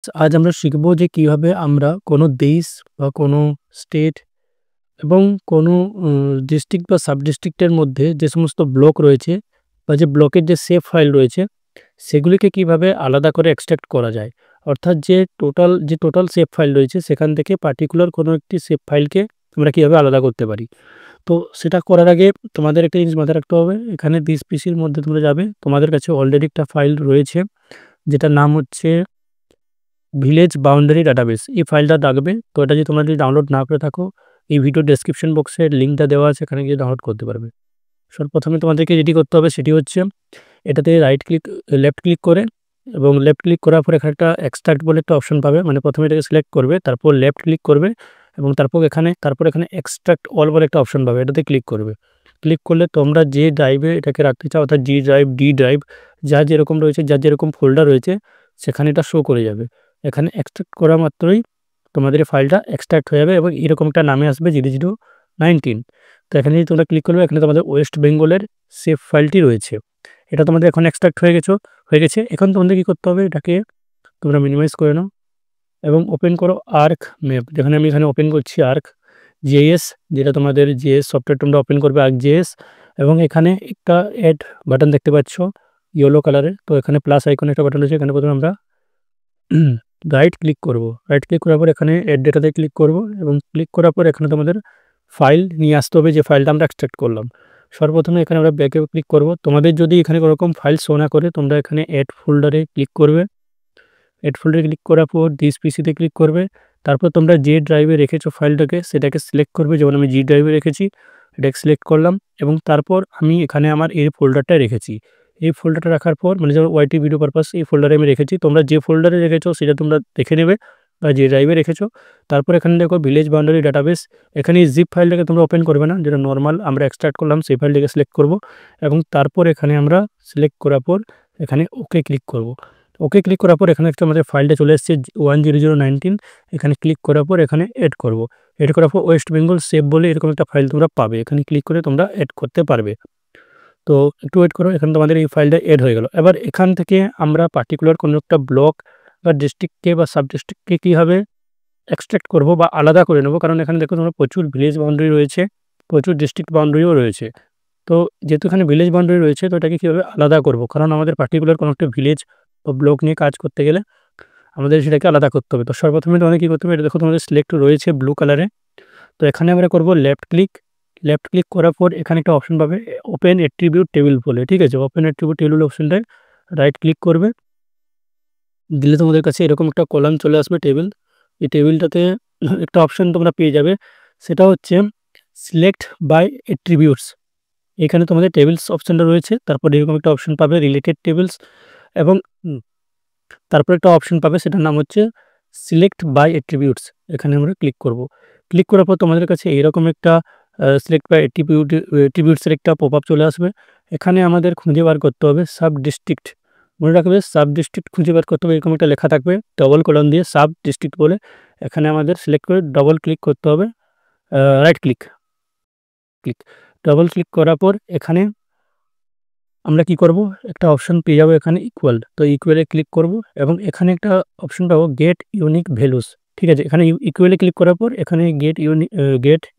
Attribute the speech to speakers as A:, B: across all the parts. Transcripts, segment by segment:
A: আজ আমরা শিখব যে কিভাবে আমরা কোনো দেশ বা কোনো স্টেট এবং কোনো ডিস্ট্রিক্ট বা সাব ডিস্ট্রিক্টের মধ্যে যে সমস্ত ব্লক রয়েছে বা যে ব্লকের যে সেভ ফাইল রয়েছে সেগুলিকে কিভাবে আলাদা করে এক্সট্রাক্ট করা যায়। অর্থাৎ যে টোটাল সেভ ফাইল রয়েছে সেখান থেকে পার্টিকুলার কোনো একটি সেভ ফাইলকে আমরা কিভাবে আলাদা করতে পারি। তো সেটা করার আগে তোমাদের একটা জিনিস মাথায় রাখতে হবে, এখানে দিস পিসির মধ্যে তোমরা যাবে, তোমাদের কাছে অলরেডি একটা ফাইল রয়েছে যেটার নাম হচ্ছে ভিলেজ বাউন্ডারি ডাটাবেস। এই ফাইলটা থাকবে। তো এটা যদি তোমরা ডাউনলোড না করে থাকো, এই ভিডিও ডেসক্রিপশন বক্সে লিঙ্কটা দেওয়া আছে, এখানে গিয়ে ডাউনলোড করতে পারবে। সর্বপ্রথমে তোমাদেরকে যেটি করতে হবে সেটি হচ্ছে এটাতে লেফট ক্লিক করে এবং লেফট ক্লিক করার পর এখানে একটা এক্সট্রাক্ট বলে একটা অপশন পাবে। মানে প্রথমে এটাকে সিলেক্ট করবে, তারপর লেফট ক্লিক করবে এবং তারপর এখানে এক্সট্রাক্ট অল বলে একটা অপশন পাবে। এটাতে ক্লিক করবে। ক্লিক করলে তোমরা যে ড্রাইভে এটাকে রাখতে চাও, অর্থাৎ জি ড্রাইভ, ডি ড্রাইভ, যার যেরকম রয়েছে, যার যেরকম ফোল্ডার রয়েছে সেখানে এটা শো করে যাবে। এখানে এক্সট্রাক্ট করা মাত্রই তোমাদের এই ফাইলটা এক্সট্রাক্ট হয়ে যাবে এবং এরকম একটা নামে আসবে 0019। তো এখানে যদি তোমরা ক্লিক করবে, এখানে তোমাদের ওয়েস্ট বেঙ্গলের সেভ ফাইলটি রয়েছে। এটা তোমাদের এখন এক্সট্রাক্ট হয়ে গেছে। এখন তোমাদের কী করতে হবে, এটাকে তোমরা মিনিমাইজ করে নাও এবং ওপেন করো আর্ক ম্যাপ। যেখানে আমি এখানে ওপেন করছি আর্ক জেএস, যেটা তোমাদের জেএস সফটওয়্যার তোমরা ওপেন করবে আর্ক জেএস। এবং এখানে একটা অ্যাড বাটন দেখতে পাচ্ছ ইয়েলো কালারের। তো এখানে প্লাস আইকন একটা বাটন রয়েছে, এখানে প্রথমে আমরা রাইট ক্লিক করব। রাইট ক্লিক করার পর এখানে অ্যাড ডেটাতে ক্লিক করব এবং ক্লিক করার পর এখানে তোমাদের ফাইল নিয়ে আসতে হবে, যে ফাইলটা আমরা এক্সট্রাক্ট করলাম। সর্বপ্রথমে এখানে আমরা ব্যাকে ক্লিক করব। তোমাদের যদি এখানে কোনোরকম ফাইল শো না করে, তোমরা এখানে অ্যাড ফোল্ডারে ক্লিক করবে। অ্যাড ফোল্ডারে ক্লিক করার পর দিস পিসিতে ক্লিক করবে। তারপর তোমরা যে ড্রাইভে রেখেছো ফাইলটাকে সেটাকে সিলেক্ট করবে। যেমন আমি জি ড্রাইভে রেখেছি, এটাকে সিলেক্ট করলাম এবং তারপর আমি এখানে আমার এই ফোল্ডারটা রেখেছি। এই ফোল্ডারটা রাখার পর, মানে যেমন ওয়াইটি ভিডিও পারপাস, এই ফোল্ডারে আমি রেখেছি। তোমরা যে ফোল্ডারে রেখেছো সেটা তোমরা দেখে নেবে বা যে ড্রাইভে রেখেছো। তারপর এখানে দেখো ভিলেজ বাউন্ডারি ডাটাবেস। এখানে এই জিপ ফাইলটাকে তোমরা ওপেন করবে না, যেটা নর্মাল আমরা এক্সট্রাক্ট করলাম সেই ফাইলটাকে সিলেক্ট করব এবং তারপর এখানে আমরা সিলেক্ট করার পর এখানে ওকে ক্লিক করব। ওকে ক্লিক করার পর এখানে একটা আমাদের ফাইলটা চলে এসেছে 10019। এখানে ক্লিক করার পর এখানে এড করব। এড করার পর ওয়েস্ট বেঙ্গল সেভ বলে এরকম একটা ফাইল তোমরা পাবে। এখানে ক্লিক করে তোমরা এড করতে পারবে। তো একটু ওয়েট করো, এখানে তোমাদের এই ফাইলটা এড হয়ে গেল। এবার এখান থেকে আমরা পার্টিকুলার কোনো একটা ব্লক বা ডিস্ট্রিক্টকে বা সাব ডিস্ট্রিক্টকে কীভাবে এক্সট্রাক্ট করব বা আলাদা করে নেব, কারণ এখানে দেখো তোমরা প্রচুর ভিলেজ বাউন্ডারি রয়েছে, প্রচুর ডিস্ট্রিক্ট বাউন্ডারিও রয়েছে। তো যেহেতু এখানে ভিলেজ বাউন্ডারি রয়েছে, তো এটাকে কীভাবে আলাদা করব, কারণ আমাদের পার্টিকুলার কোনো একটা ভিলেজ বা ব্লক নিয়ে কাজ করতে গেলে আমাদের সেটাকে আলাদা করতে হবে। তো সর্বপ্রথমে তোমাদের কী করতে হবে, এটা দেখো তোমাদের সিলেক্ট রয়েছে ব্লু কালারে। তো এখানে আমরা করব লেফট ক্লিক। লেফট ক্লিক করার পর এখানে একটা অপশন পাবে ওপেন অ্যাট্রিবিউট টেবিল বলে, ঠিক আছে। ওপেন অ্যাট্রিবিউট টেবিল অপশনটায় রাইট ক্লিক করবে। দিলে তোমাদের কাছে এরকম একটা কলাম চলে আসবে টেবিল। এই টেবিলটাতে একটা অপশন তোমরা পেয়ে যাবে, সেটা হচ্ছে সিলেক্ট বাই অ্যাট্রিবিউটস। এখানে তোমাদের টেবিলস অপশনটা রয়েছে, তারপর এরকম একটা অপশন পাবে রিলেটেড টেবিলস এবং তারপর একটা অপশন পাবে সেটার নাম হচ্ছে সিলেক্ট বাই অ্যাট্রিবিউটস। এখানে আমরা ক্লিক করব। ক্লিক করার পর তোমাদের কাছে এরকম একটা সিলেক্ট বাই অ্যাট্রিবিউটসের একটা পপ আপ চলে আসবে। এখানে আমাদের খুঁজে বার করতে হবে সাব ডিস্ট্রিক্ট। মনে রাখবে সাব ডিস্ট্রিক্ট খুঁজে বার করতে হবে, এরকম একটা লেখা থাকবে ডবল কলন দিয়ে সাব ডিস্ট্রিক্ট বলে। এখানে আমাদের সিলেক্ট করে ডবল ক্লিক করতে হবে, right click click double click করার পর এখানে আমরা কি করব, একটা অপশন পেয়ে যাবো এখানে ইকুয়াল। তো ইকুয়ালে ক্লিক করব এবং এখানে একটা অপশন পাবো গেট ইউনিক ভ্যালুস, ঠিক আছে। এখানে ইকুয়ালে ক্লিক করার পর এখানে গেট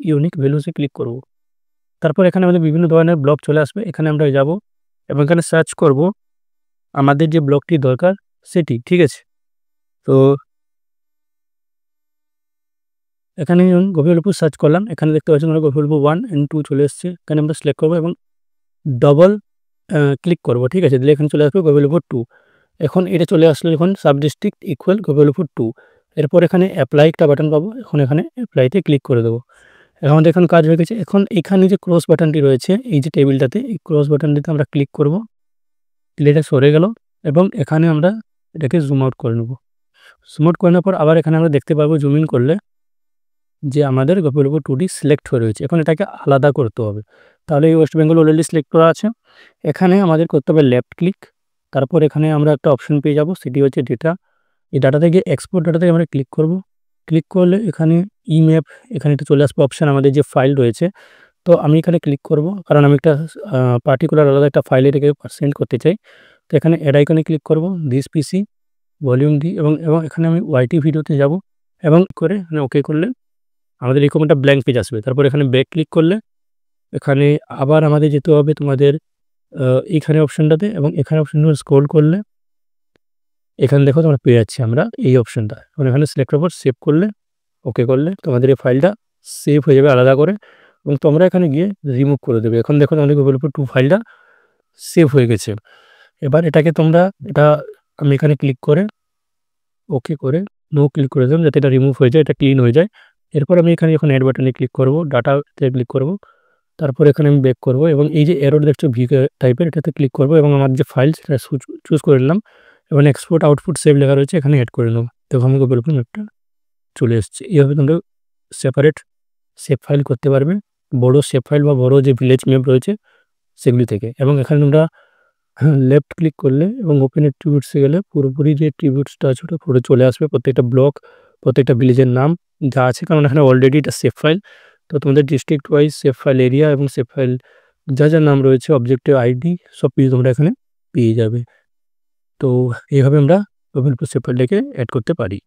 A: ইউনিক ভ্যালুসে ক্লিক করব। তারপর এখানে আমাদের বিভিন্ন ধরনের ব্লক চলে আসবে। এখানে আমরা যাব এবং এখানে সার্চ করব আমাদের যে ব্লকটি দরকার সেটি, ঠিক আছে। তো এখানে গোবিন্দপুর সার্চ করলাম, এখানে দেখতে পাচ্ছি আমরা গোবিন্দপুর 1 and 2 চলে এসেছে। এখানে আমরা সিলেক্ট করবো এবং ডবল ক্লিক করব, ঠিক আছে। দিলে এখানে চলে আসবে গোবিন্দপুর 2। এখন এটা চলে আসলো যখন সাব ডিস্ট্রিক্ট ইকুয়াল গোবিন্দপুর 2। এরপর এখানে অ্যাপ্লাই একটা বাটন পাবো, এখন এখানে অ্যাপ্লাইতে ক্লিক করে দেবো। আমাদের এখন কাজ হয়ে গেছে। এখন এখানে যে ক্রস বাটনটি রয়েছে এই যে টেবিলটাতে, এই ক্রস বাটনটিতে আমরা ক্লিক করব। দিলে এটা সরে গেল এবং এখানে আমরা এটাকে জুম আউট করে নেব। জুম আউট করে নেওয়ার পর আবার এখানে আমরা দেখতে পাবো জুম ইন করলে যে আমাদের গোবিন্দপুর 2টি সিলেক্ট হয়ে রয়েছে। এখন এটাকে আলাদা করতে হবে। তাহলে এই ওয়েস্ট বেঙ্গল অলরেডি সিলেক্ট করা আছে। এখানে আমাদের করতে হবে লেফট ক্লিক। তারপর এখানে আমরা একটা অপশন পেয়ে যাব, সেটি হচ্ছে ডেটা। এই ডাটা থেকে এক্সপোর্ট ডাটা থেকে আমরা ক্লিক করব। ক্লিক করলে এখানে ইম্যাপ, এখানে একটা চলে আসবে অপশান আমাদের যে ফাইল রয়েছে। তো আমি এখানে ক্লিক করব, কারণ আমি একটা পার্টিকুলার আলাদা একটা ফাইলে এটাকে সেন্ড করতে চাই। তো এখানে অ্যাড আইকনে ক্লিক করব, দিস পিসি ভলিউম দিই এবং এখানে আমি ওয়াইটি ভিডিওতে যাব এবং করে এখানে ওকে করলে আমাদের এরকম একটা ব্ল্যাঙ্ক পেজ আসবে। তারপর এখানে ব্যাক ক্লিক করলে এখানে আবার আমাদের যেতে হবে তোমাদের এইখানে অপশনটাতে এবং এখানে অপশনটা স্ক্রল করলে এখানে দেখো তোমরা পেয়ে যাচ্ছি আমরা এই অপশনটা। এবং এখানে সিলেক্টের পর সেভ করলে ওকে করলে তোমাদের এই ফাইলটা সেভ হয়ে যাবে আলাদা করে এবং তোমরা এখানে গিয়ে রিমুভ করে দেবে। এখন দেখো তোমাদের গুগল উপর 2 ফাইলটা সেভ হয়ে গেছে। এবার এটাকে তোমরা আমি এখানে ক্লিক করে ওকে করে নো ক্লিক করে দিলাম যাতে এটা রিমুভ হয়ে যায়, এটা ক্লিন হয়ে যায়। এরপর আমি এখানে যখন অ্যাড বাটনে ক্লিক করব, ডাটাতে ক্লিক করব, তারপর এখানে আমি ব্যাক করব এবং এই যে এরর দেখছো ভিকে টাইপের এটাতে ক্লিক করব এবং আমার যে ফাইল সেটা চুজ করে নিলাম এবং এক্সপোর্ট আউটপুট সেভ লেখা রয়েছে এখানে অ্যাড করে নেব। দেখো আমি গুগল উপর ম্যাপটা চলে এসেছে। এইভাবে তোমরা সেপারেট সেভ ফাইল করতে পারবে বড় সেভ ফাইল বা বড় যে ভিলেজ ম্যাপ রয়েছে সেগুলি থেকে। এবং এখানে তোমরা লেফট ক্লিক করলে এবং ওপেন অ্যাট্রিবিউটসে গেলে পুরোপুরি যে অ্যাট্রিবিউটসটা আছে ওটা পুরো চলে আসবে। প্রত্যেকটা ব্লক, প্রত্যেকটা ভিলেজের নাম যা আছে, কারণ এখানে অলরেডি এটা সেভ ফাইল। তো তোমাদের district wise save file area এবং সেভ ফাইল যা নাম রয়েছে, অবজেক্টিভ আইডি সব কিছু তোমরা এখানে পেয়ে যাবে। তো এইভাবে আমরা ওপেন সেভ ফাইলটাকে অ্যাড করতে পারি।